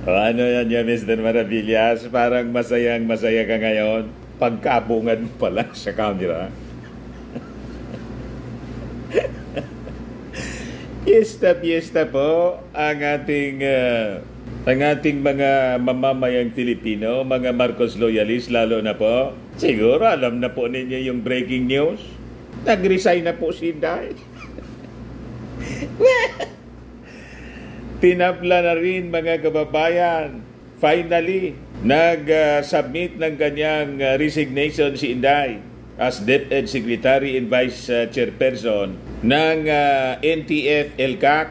O ano yan niya, Mr. Maravillas? Parang masayang-masaya ka ngayon. Pagkabungan pa lang sa camera. Piyesta po ang ating mga mamamayang Pilipino, mga Marcos loyalists lalo na po. Siguro alam na po ninyo yung breaking news. Nag-resign na po si Inday. Tinapla na rin mga kababayan. Finally, nag-submit ng kanyang resignation si Inday as DepEd Secretary and Vice Chairperson ng NTF-ELCAC.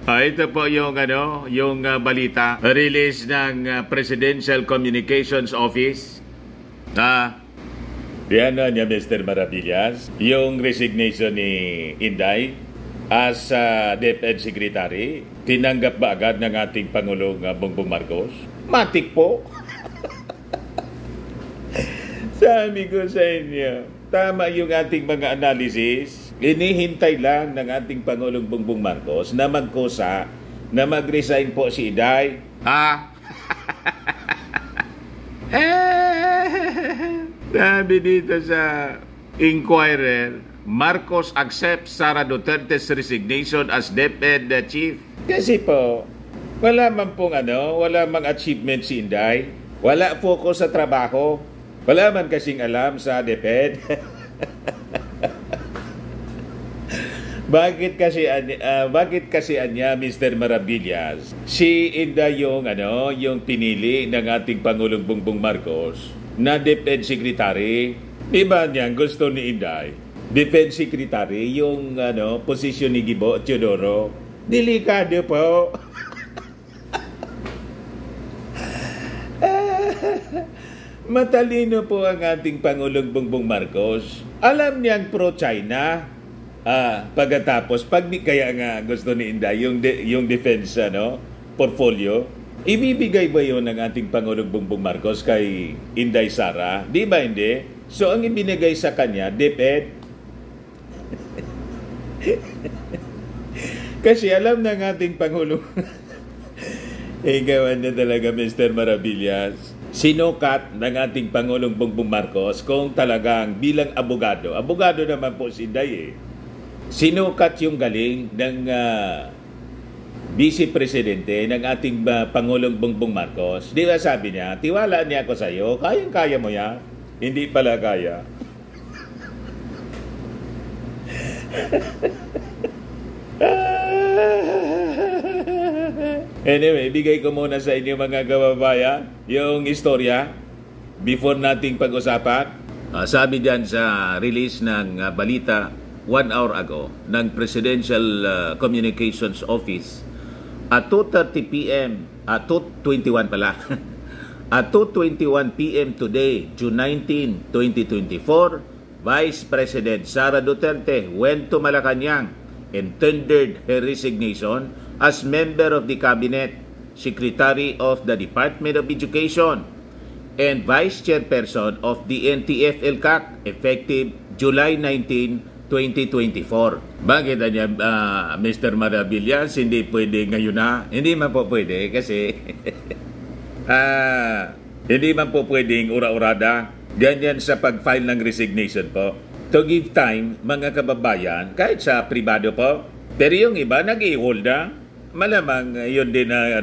Ito po yung balita release ng Presidential Communications Office. Yan na niya, Mr. Maravillas, yung resignation ni Inday as DepEd Secretary. Tinanggap ba agad ng ating Pangulong Bongbong Marcos? Matik po. Sabi ko sa inyo, tama yung ating mga analysis. Inihintay lang ng ating Pangulong Bongbong Marcos na magkusa na mag-resign po si Inday. Sabi dito sa Inquirer, Marcos accepts Sara Duterte's resignation as DepEd Chief. Kasi po, wala mang achievement si Inday. Wala focus sa trabaho. Wala man kasing alam sa DepEd. Bakit kasi anya, Mr. Maravillas, si Inday yung pinili ng ating Pangulong Bongbong Marcos na DepEd Secretary? Di ba niyan gusto ni Inday? DepEd Secretary, yung posisyon ni Gibo Teodoro. Delikado po. Matalino po ang ating Pangulong Bongbong Marcos. Alam niyang pro-China. Pagkatapos, kaya nga gusto ni Inday yung defense portfolio. Ibibigay ba yun ng ating Pangulong Bongbong Marcos kay Inday Sara? Di ba hindi? So, ang ibinigay sa kanya, DepEd. Kasi alam ng ating Pangulong, gawan na talaga, Mr. Maravillas. Sinukat ng ating Pangulong Bongbong Marcos kung talagang bilang abogado naman po si Inday sinukat yung galing ng Vice Presidente ng ating Pangulong Bongbong Marcos. Di ba sabi niya, tiwala niya ako sa iyo, kayang-kaya mo yan. Hindi pala kaya. Anyway, bigay ko muna sa inyo mga kababayan yung istorya before nating pag-usapan. Sabi diyan sa release ng balita 1 hour ago ng Presidential Communications Office at 2:30 p.m. at 2:21 pala at 2:21 p.m. today, June 19, 2024, Vice President Sara Duterte went to Malacanang and tendered her resignation as member of the Cabinet, Secretary of the Department of Education, and Vice Chairperson of the NTF-ELCAC effective July 19, 2024. Bakit niya, Mr. Maravillas, hindi pwede ngayon na? Hindi man po pwede kasi hindi man po pwedeng ura-urada. Ganyan sa pag-file ng resignation po. To give time, mga kababayan, kahit sa pribado po. Pero yung iba, nag-i-hold na. Malamang yun din na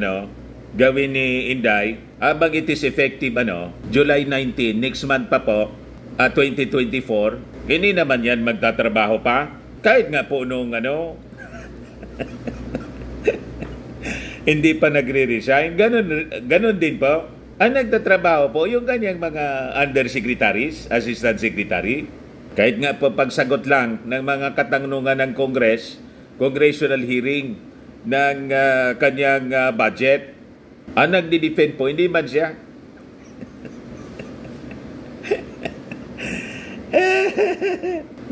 gawin ni Inday. Habang it is effective July 19, next month pa po, 2024, hindi naman yan magtatrabaho pa. Kahit nga po nung hindi pa nagre-resign. Ganon din po. Ang nagtatrabaho po, yung kanyang mga undersecretaries, assistant secretary, kahit nga po pagsagot lang ng mga katanungan ng congressional hearing ng kanyang budget, ang nagdi-defend po, hindi man siya.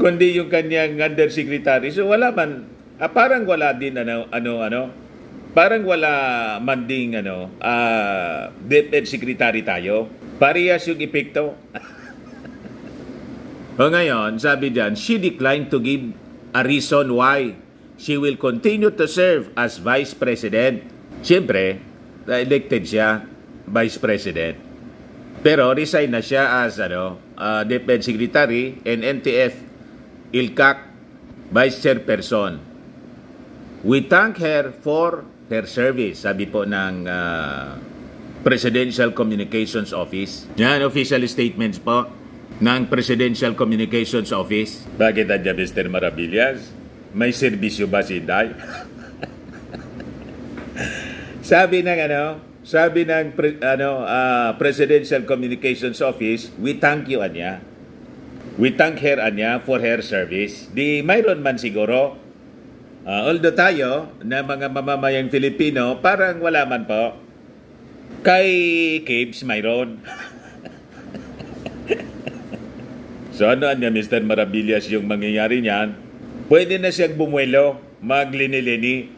Kundi yung kanyang undersecretary. So wala man, parang wala din parang wala man ding DepEd secretary tayo. Parehas yung epekto. O ngayon, sabi diyan, she declined to give a reason why she will continue to serve as Vice President. Siyempre, elected siya Vice President. Pero resign na siya as DepEd Secretary and NTF ILCAC Vice Chairperson. We thank her for her service, sabi po ng Presidential Communications Office. Yan, official statements po ng Presidential Communications Office. Bakit adya, Mr. Maravillas? May serbisyo ba si Inday? Sabi ng Presidential Communications Office, we thank you, Anya. We thank her, Anya, for her service. Di mayroon man siguro, although tayo na mga mamamayang Filipino, parang wala man po. Kay Kibs, mayroon. So ano, Anya, Mr. Maravillas, yung mangyayari niyan, pwede na siyang bumuelo, maglini-lini.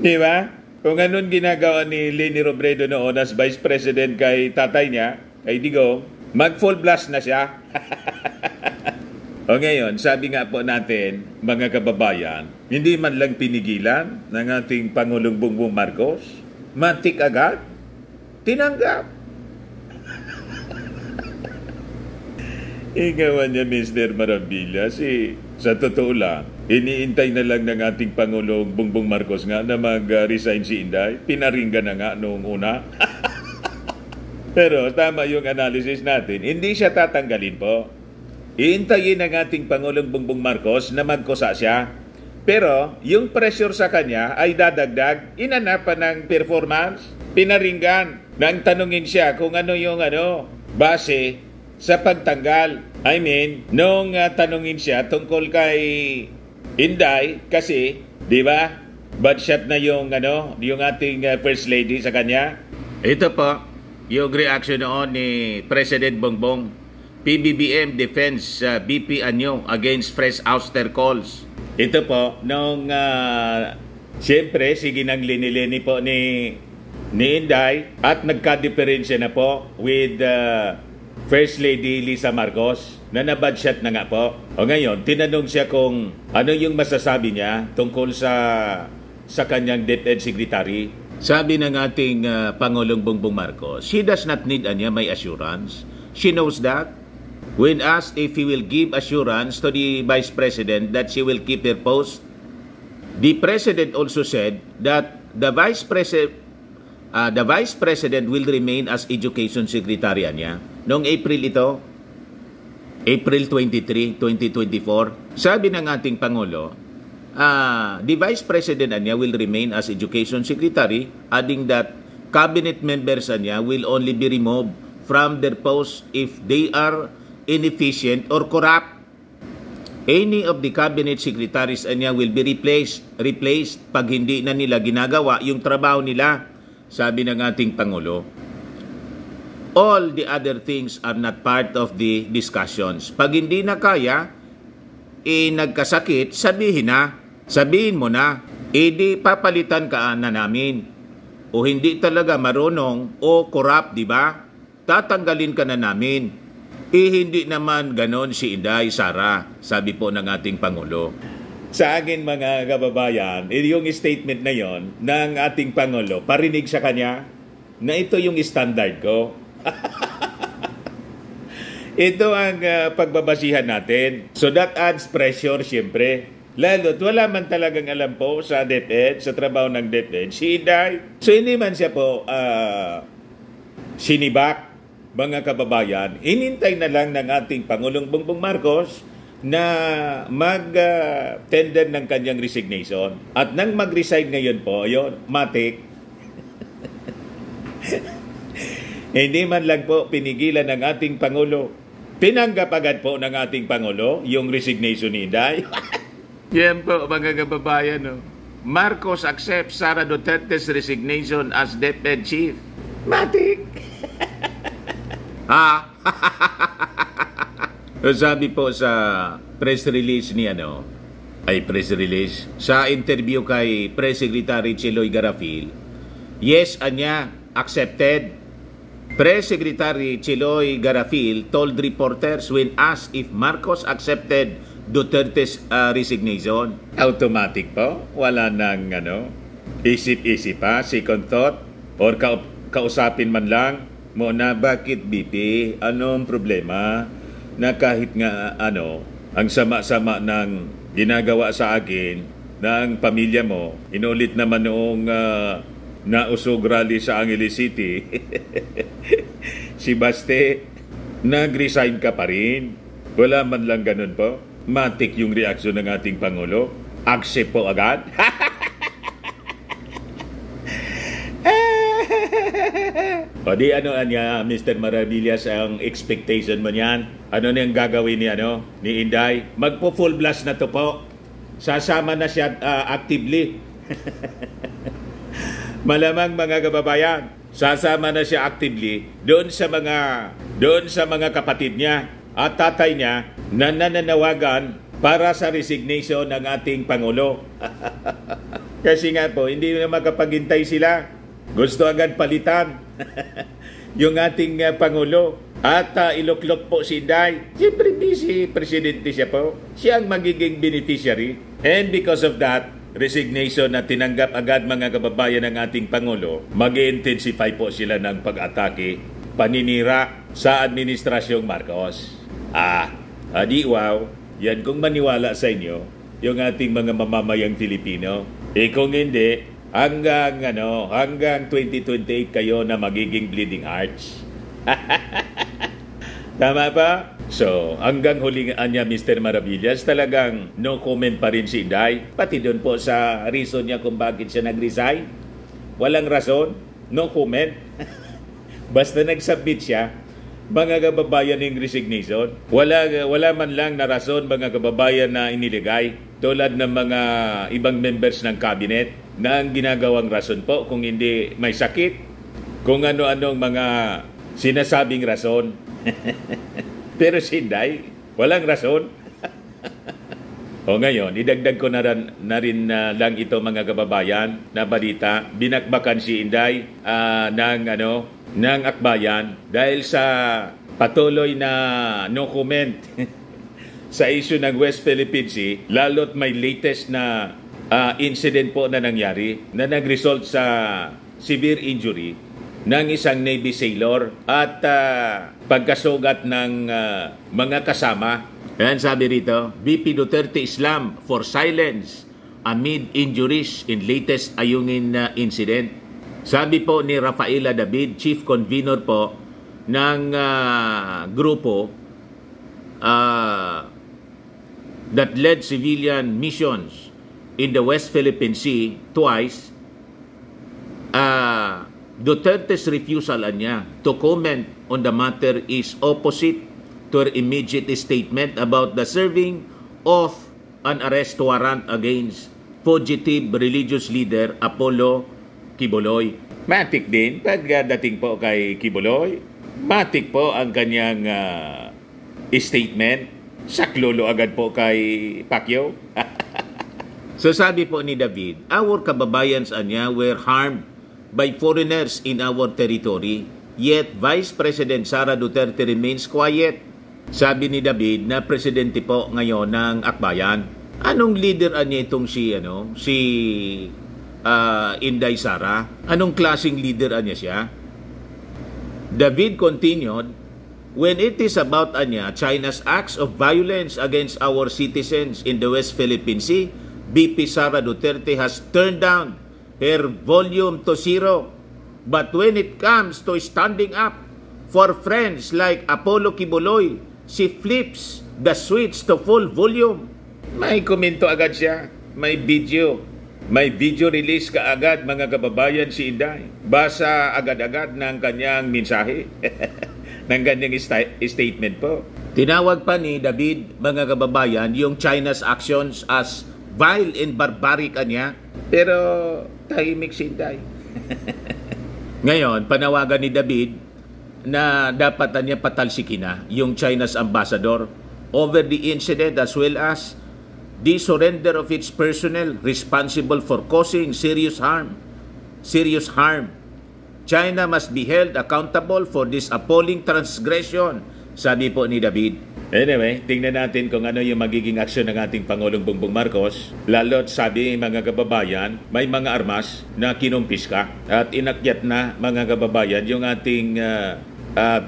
Di ba? Kung anong ginagawa ni Leni Robredo noon as Vice President kay tatay niya, kay Digong, mag-full blast na siya. O ngayon, sabi nga po natin, mga kababayan, hindi man lang pinigilan ng ating Pangulong Bongbong Marcos, matik agad, tinanggap. Igawan niya, Mr. Maravillas, sa totoo lang, iniintay na lang ng ating Pangulong Bongbong Marcos nga na mag-resign si Inday. Pinaringgan na nga noong una. Pero tama yung analysis natin. Hindi siya tatanggalin po. Iintayin ng ating Pangulong Bongbong Marcos na magkusa siya. Pero yung pressure sa kanya ay dadagdag. Inanapan ng performance. Pinaringgan. Nang tanungin siya kung ano yung base sa pagtanggal. I mean, nung tanungin siya tungkol kay Inday, kasi, di ba, bad shot na yung ating First Lady sa kanya. Ito po, yung reaction noon ni President Bongbong, PBBM defends BP Anyo against fresh ouster calls. Ito po, nung, siyempre, sige nang linilini po ni Inday, at nagka-diferensya na po with First Lady Lisa Marcos na nabad shot na nga po. O ngayon, tinanong siya kung ano yung masasabi niya tungkol sa kanyang DepEd Secretary. Sabi ng ating Pangulong Bongbong Marcos, she does not need may assurance. She knows that. When asked if he will give assurance to the Vice President that she will keep her post, the President also said that the Vice President will remain as Education Secretary niya. Noong April ito, April 23, 2024, sabi ng ating Pangulo, the Vice President niya will remain as Education Secretary, adding that cabinet members niya will only be removed from their posts if they are inefficient or corrupt. Any of the cabinet secretaries niya will be replaced pag hindi na nila ginagawa yung trabaho nila, sabi ng ating Pangulo. All the other things are not part of the discussions. Pag hindi na kaya, nagkasakit, sabihin mo na, di papalitan ka na namin. O hindi talaga marunong o corrupt, di ba? Tatanggalin ka na namin. Hindi naman ganon si Inday Sara, sabi po ng ating Pangulo. Sa akin mga kababayan, yung statement na yon ng ating Pangulo, parinig sa kanya na ito yung standard ko. Ito ang pagbabasihan natin. So that adds pressure siyempre. Lalo't wala man talagang alam po sa DepEd, sa trabaho ng DepEd, si Inday. So hindi man siya po sinibak, mga kababayan. Inintay na lang ng ating Pangulong Bongbong Marcos na mag-tender ng kanyang resignation. At nang mag-resign ngayon po, yun, matik. Hindi man lang po pinigilan ng ating Pangulo. Pinanggap agad po ng ating Pangulo yung resignation ni Inday. Yan po, mga kababayan. No? Marcos accepts Sara Duterte's resignation as DepEd Chief. Matik! Sabi po sa press release ni sa interview kay Press Secretary Chiloy Garafil, yes, anya, accepted. Press Secretary Chiloy Garafil told reporters when asked if Marcos accepted Duterte's resignation. Automatic po, wala nang isip-isip pa, second thought, or kausapin man lang mo na bakit BP, anong problema na kahit nga ang sama-sama ng ginagawa sa akin ng pamilya mo, inulit naman noong nausog rally sa Angeles City, si Baste, nag-resign ka pa rin. Wala man lang ganun po. Matik yung reaksyon ng ating Pangulo. Accept po agad. O di niya, Mr. Maravillas, ang expectation mo niyan? Ano niyang gagawin ni Inday? Magpo-full blast na to po. Sasama na siya actively. Malamang mga kababayan, sasama na siya actively doon sa mga kapatid niya at tatay niya na nananawagan para sa resignation ng ating Pangulo. Kasi nga po, hindi na makapaghintay sila. Gusto agad palitan yung ating Pangulo. At iluklok po si Inday. Siyempre si Presidente siya po. Siya ang magiging beneficiary. And because of that, resignation na tinanggap agad mga kababayan ng ating Pangulo, mag-intensify po sila ng pag-atake, paninira sa Administrasyong Marcos. Di wow, yan kung maniwala sa inyo, yung ating mga mamamayang Filipino. Kung hindi, hanggang 2028 kayo na magiging bleeding hearts. Tama ba? So, hanggang huling niya, Mr. Maravillas, talagang no comment pa rin si Inday. Pati doon po sa reason niya kung bakit siya nag-resign. Walang rason, no comment. Basta nag-submit siya, mga kababayan ng resignation. Wala man lang na rason, mga kababayan, na iniligay. Tulad ng mga ibang members ng cabinet na ang ginagawang rason po, kung hindi may sakit, kung ano-anong mga sinasabing rason. Pero si Inday, walang rason. O ngayon, idagdag ko na rin lang ito mga kababayan na balita. Binakbakan si Inday ng akbayan dahil sa patuloy na no comment sa issue ng West Philippine Sea, lalo't may latest na incident po na nangyari na nag-result sa severe injury ng isang Navy sailor at pagkasugat ng mga kasama. Ayan sabi rito, BP Duterte Islam for silence amid injuries in latest Ayungin incident. Sabi po ni Rafaela David, Chief Convener po ng grupo that led civilian missions in the West Philippine Sea twice, Duterte's refusal niya to comment on the matter is opposite to her immediate statement about the serving of an arrest warrant against fugitive religious leader Apollo Quiboloy. Matik din pagdating po kay Quiboloy. Matik po ang kanyang statement. Saklolo agad po kay Pacquiao. So sabi po ni David, our kababayans were harmed by foreigners in our territory, yet Vice President Sara Duterte remains quiet. Sabi ni David na presidente po ngayon ng akbayan. Anong leader niya itong si Inday Sara? Anong klaseng leader niya siya? David continued, when it is about China's acts of violence against our citizens in the West Philippine Sea, BP Sara Duterte has turned down her volume to 0. But when it comes to standing up for friends like Apollo Quiboloy, she flips the switch to full volume. May komento agad siya. May video release kaagad mga kababayan si Inday. Basa agad-agad ng kanyang mensahe. ng kanyang statement po. Tinawag pa ni David, mga kababayan, yung China's actions as vile and barbaric niya. Pero tahimik si Inday. Ngayon, panawagan ni David na dapat niya patalsikin na yung China's ambassador over the incident as well as the surrender of its personnel responsible for causing serious harm. China must be held accountable for this appalling transgression sabi po ni David. Anyway, tingnan natin kung ano yung magiging aksyon ng ating Pangulong Bongbong Marcos. Lalo't sabi mga kababayan, may mga armas na kinumpiska at inakyat na mga kababayan yung ating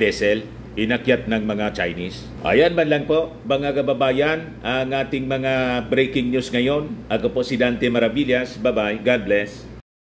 vessel. Inakyat ng mga Chinese. Ayan man lang po, mga kababayan, ang ating mga breaking news ngayon. Ako po si Dante Maravillas. Bye-bye. God bless.